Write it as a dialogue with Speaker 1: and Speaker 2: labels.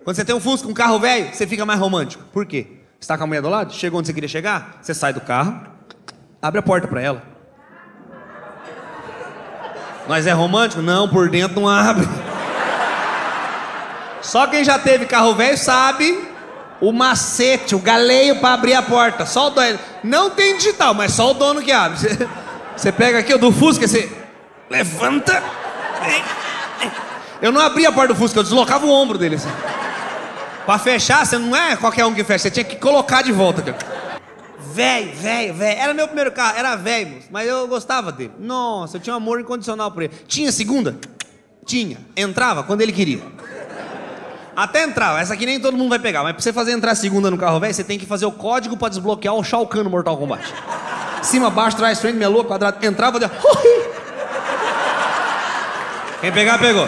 Speaker 1: Quando você tem um Fusca, um carro velho, você fica mais romântico. Por quê? Você tá com a mulher do lado, chegou onde você queria chegar, você sai do carro, abre a porta pra ela. Nós é romântico? Não, por dentro não abre. Só quem já teve carro velho sabe o macete, o galeio pra abrir a porta. Só o dono. Não tem digital, mas só o dono que abre. Você pega aqui o do Fusca, você levanta. Eu não abria a porta do Fusca, eu deslocava o ombro dele assim. Pra fechar, você não é qualquer um que fecha, você tinha que colocar de volta, cara. Velho. Era meu primeiro carro, era velho, mas eu gostava dele. Nossa, eu tinha um amor incondicional por ele. Tinha segunda? Tinha. Entrava quando ele queria. Até entrava, essa aqui nem todo mundo vai pegar, mas pra você fazer entrar segunda no carro velho, você tem que fazer o código pra desbloquear o Shao Kahn no Mortal Kombat. Cima, baixo, trás, frente, meia lua, quadrado. Entrava, deu... Quem pegar, pegou.